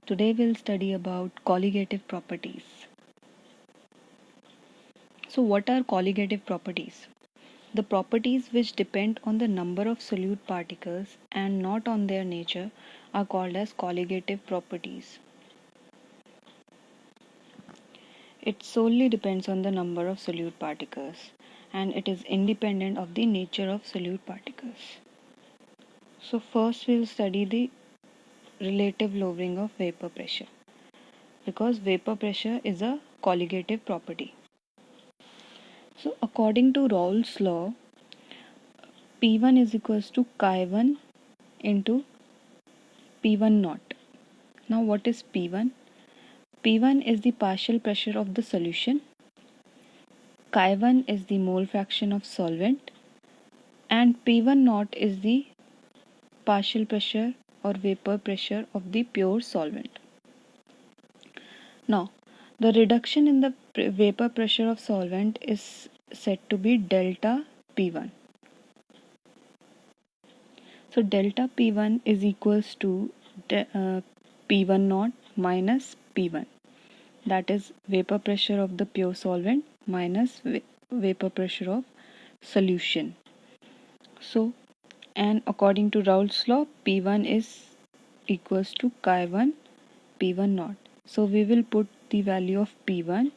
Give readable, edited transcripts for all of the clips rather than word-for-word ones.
Today we'll study about colligative properties. So what are colligative properties? The properties which depend on the number of solute particles and not on their nature are called as colligative properties. It solely depends on the number of solute particles and it is independent of the nature of solute particles. So first we'll study the relative lowering of vapor pressure, because vapor pressure is a colligative property. So according to Raoult's law, P1 is equals to chi1 into P1 naught. Now what is P1? P1 is the partial pressure of the solution, chi1 is the mole fraction of solvent, and P1 naught is the partial pressure or vapor pressure of the pure solvent. Now the reduction in the vapor pressure of solvent is said to be delta P1. So delta P1 is equals to P1 naught minus P1, that is vapor pressure of the pure solvent minus vapor pressure of solution. So, and according to Raoult's law, P1 is equals to chi1 P1 naught. So we will put the value of P1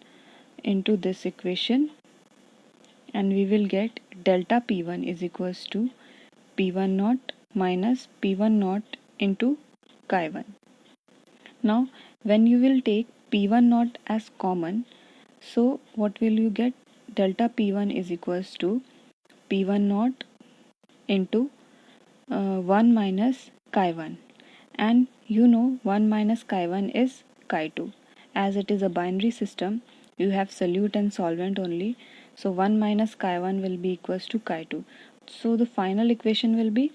into this equation and we will get delta P1 is equals to P1 naught minus P1 naught into chi1. Now when you will take P1 naught as common, so what will you get? Delta P1 is equals to P1 naught into 1 minus chi1, and you know 1 minus chi1 is chi2. As it is a binary system, you have solute and solvent only, so 1 minus chi1 will be equals to chi2. So the final equation will be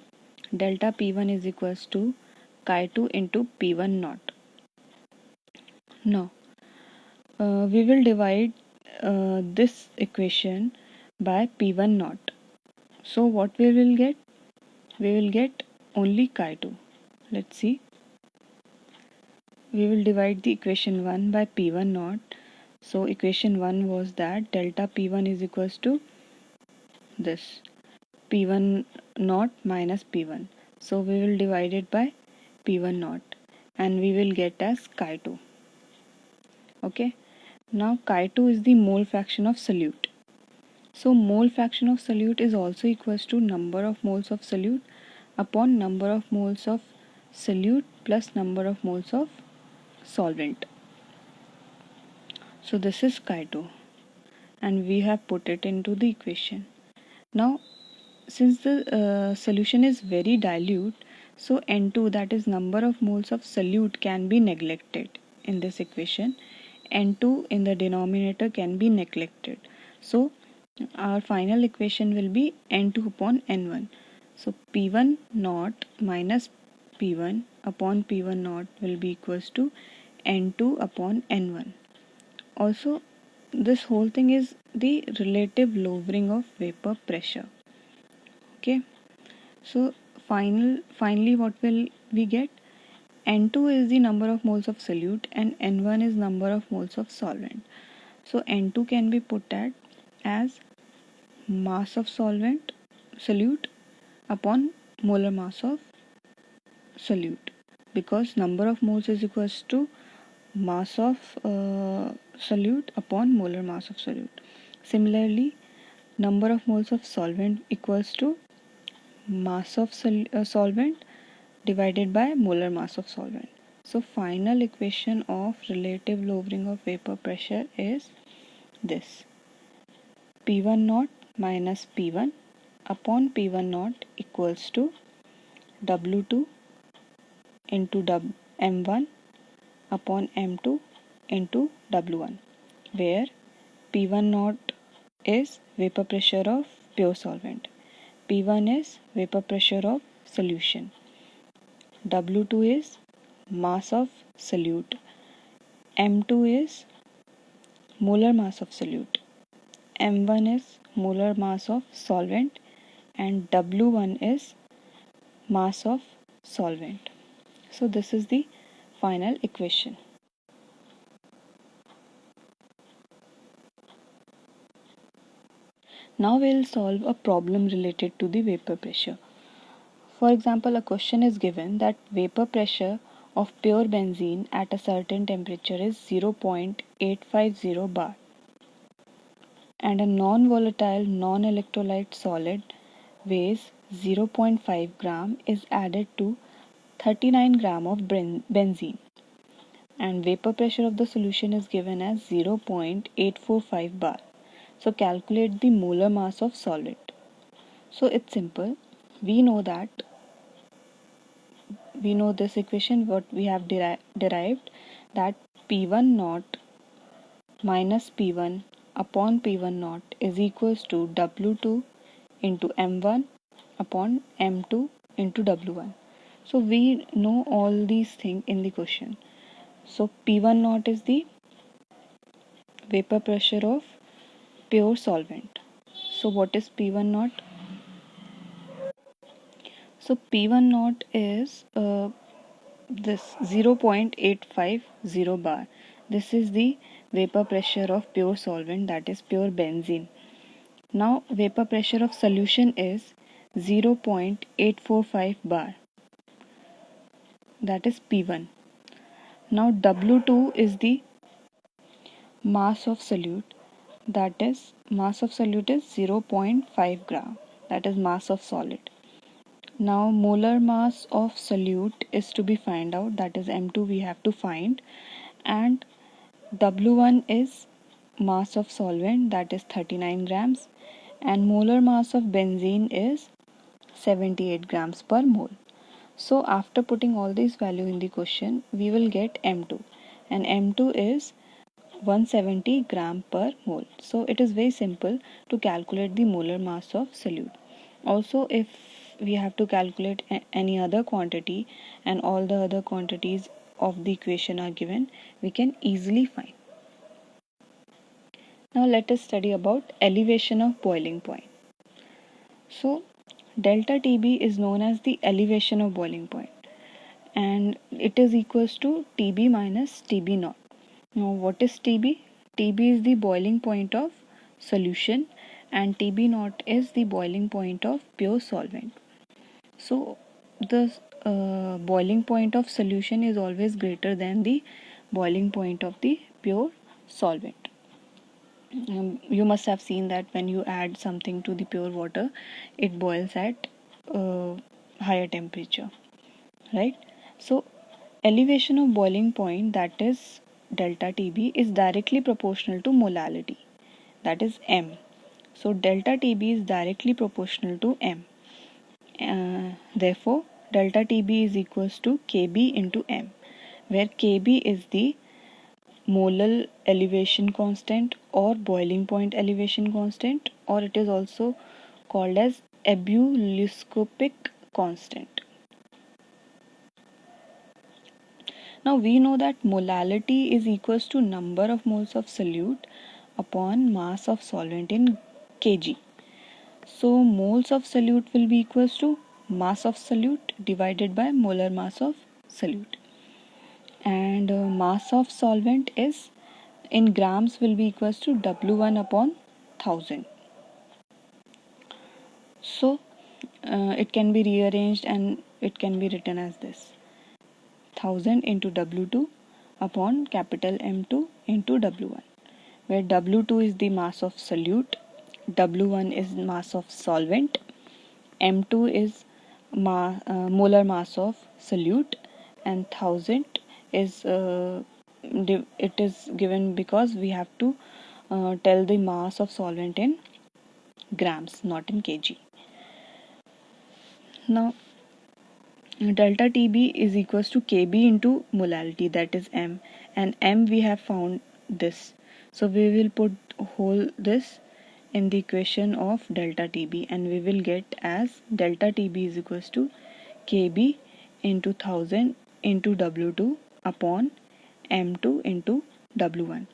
delta P1 is equals to chi2 into P1 naught. Now we will divide this equation by P1 naught. So what we will get? We will get only chi2. Let's see. We will divide the equation 1 by P1 naught. So equation 1 was that delta P1 is equals to this P1 naught minus P1. So we will divide it by P1 naught and we will get as chi2. Okay. Now chi2 is the mole fraction of solute. So mole fraction of solute is also equals to number of moles of solute upon number of moles of solute plus number of moles of solvent. So this is chi2 and we have put it into the equation. Now since the solution is very dilute, so N2, that is number of moles of solute, can be neglected in this equation. N2 in the denominator can be neglected. So our final equation will be N2 upon N1. So P1 naught minus P1 upon P1 naught will be equals to N2 upon N1. Also, this whole thing is the relative lowering of vapor pressure. Okay, so finally what will we get? N2 is the number of moles of solute and N1 is number of moles of solvent. So N2 can be put at as mass of solute upon molar mass of solute, because number of moles is equals to mass of solute upon molar mass of solute. Similarly, number of moles of solvent equals to mass of solvent divided by molar mass of solvent. So final equation of relative lowering of vapor pressure is this: P1 naught minus P1 upon P1 naught equals to W2 into M1 upon M2 into W1, where P1 naught is vapor pressure of pure solvent, P1 is vapor pressure of solution, W2 is mass of solute, M2 is molar mass of solute, M1 is molar mass of solvent, and W1 is mass of solvent. So this is the final equation. Now we will solve a problem related to the vapor pressure. For example, a question is given that vapor pressure of pure benzene at a certain temperature is 0.850 bar, and a non-volatile non-electrolyte solid weighs 0.5 gram is added to 39 gram of benzene, and vapor pressure of the solution is given as 0.845 bar. So calculate the molar mass of solvent. So it's simple. We know this equation what we have derived, that P1 naught minus P1 upon P1 naught is equals to W2 into M1 upon M2 into W1. So we know all these things in the question. So P1 naught is the vapor pressure of pure solvent. So what is P1 naught? So P1 naught is this 0.850 bar. This is the vapor pressure of pure solvent, that is pure benzene. Now vapor pressure of solution is 0.845 bar, that is P1. Now W2 is the mass of solute, that is mass of solute is 0.5 gram, that is mass of solid. Now molar mass of solute is to be find out, that is M2 we have to find, and W1 is mass of solvent, that is 39 grams, and molar mass of benzene is 78 grams per mole. So after putting all these value in the question, we will get M2, and M2 is 170 gram per mole. So it is very simple to calculate the molar mass of solute. Also, if we have to calculate any other quantity and all the other quantities of the equation are given, we can easily find. Now let us study about elevation of boiling point. So delta TB is known as the elevation of boiling point, and it is equals to TB minus TB naught. Now what is TB? TB is the boiling point of solution and TB naught is the boiling point of pure solvent. So the boiling point of solution is always greater than the boiling point of the pure solvent. You must have seen that when you add something to the pure water, it boils at higher temperature, right? So elevation of boiling point, that is delta TB, is directly proportional to molality, that is M. So delta TB is directly proportional to M. Therefore delta TB is equals to Kb into M, where Kb is the molar elevation constant or boiling point elevation constant, or it is also called as ebullioscopic constant. Now we know that molality is equals to number of moles of solute upon mass of solvent in kg. So moles of solute will be equals to mass of solute divided by molar mass of solute, and mass of solvent is in grams will be equals to W1 upon 1000. So it can be rearranged and it can be written as this: 1000 into W2 upon capital M2 into W1, where W2 is the mass of solute, W1 is mass of solvent, M2 is molar mass of solute, and 1000 is it is given because we have to tell the mass of solvent in grams, not in kg. Now delta TB is equals to Kb into molality, that is M, and M we have found this. So we will put whole this in the equation of delta TB, and we will get as delta TB is equals to Kb into 1000 into W2 upon M2 into W1.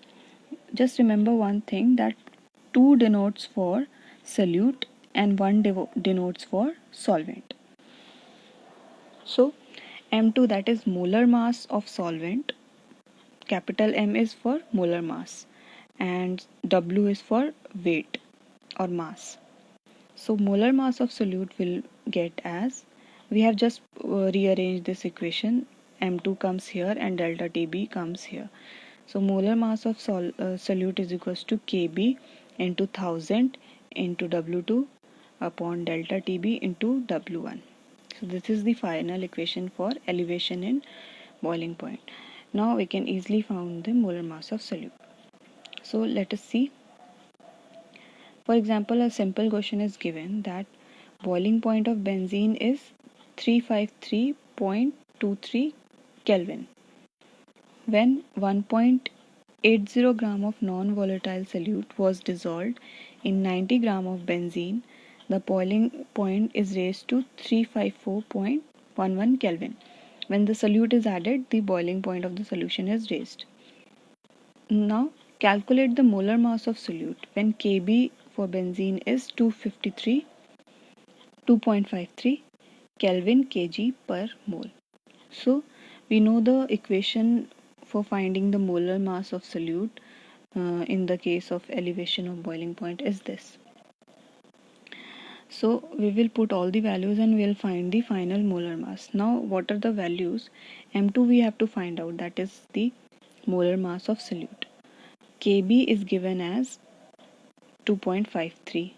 Just remember one thing, that 2 denotes for solute and 1 denotes for solvent. So M2, that is molar mass of solvent. Capital M is for molar mass and W is for weight or mass. So molar mass of solute will get as, we have just rearranged this equation. M2 comes here and delta TB comes here. So molar mass of solute is equals to Kb into 1000 into W2 upon delta TB into W1. So this is the final equation for elevation in boiling point. Now we can easily find the molar mass of solute. So let us see. For example, a simple question is given that boiling point of benzene is 353.23 Kelvin. When 1.80 gram of non-volatile solute was dissolved in 90 gram of benzene, the boiling point is raised to 354.11 Kelvin. When the solute is added, the boiling point of the solution is raised. Now calculate the molar mass of solute when Kb for benzene is 2.53 Kelvin kg per mole. So we know the equation for finding the molar mass of solute in the case of elevation of boiling point is this. So we will put all the values and we will find the final molar mass. Now what are the values? M2 we have to find out, that is the molar mass of solute. Kb is given as 2.53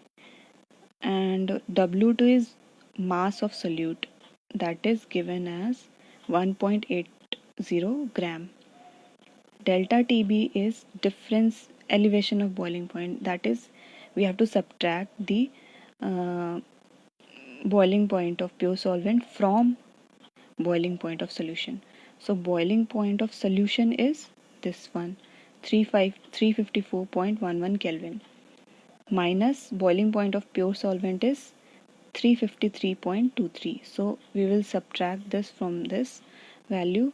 and W2 is mass of solute, that is given as 1.80 gram. Delta TB is difference elevation of boiling point, that is we have to subtract the boiling point of pure solvent from boiling point of solution. So boiling point of solution is this one, 354.11 Kelvin, minus boiling point of pure solvent is 353.23. So we will subtract this from this value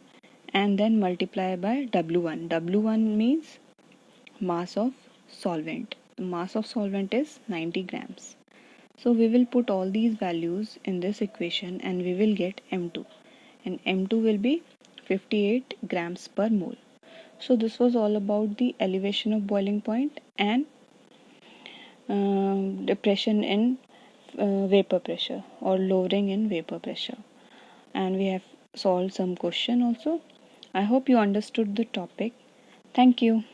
and then multiply by W1. W1 means mass of solvent. The mass of solvent is 90 grams. So we will put all these values in this equation and we will get M2. And M2 will be 58 grams per mole. So this was all about the elevation of boiling point and depression in vapor pressure or lowering in vapor pressure. And we have solved some question also. I hope you understood the topic. Thank you.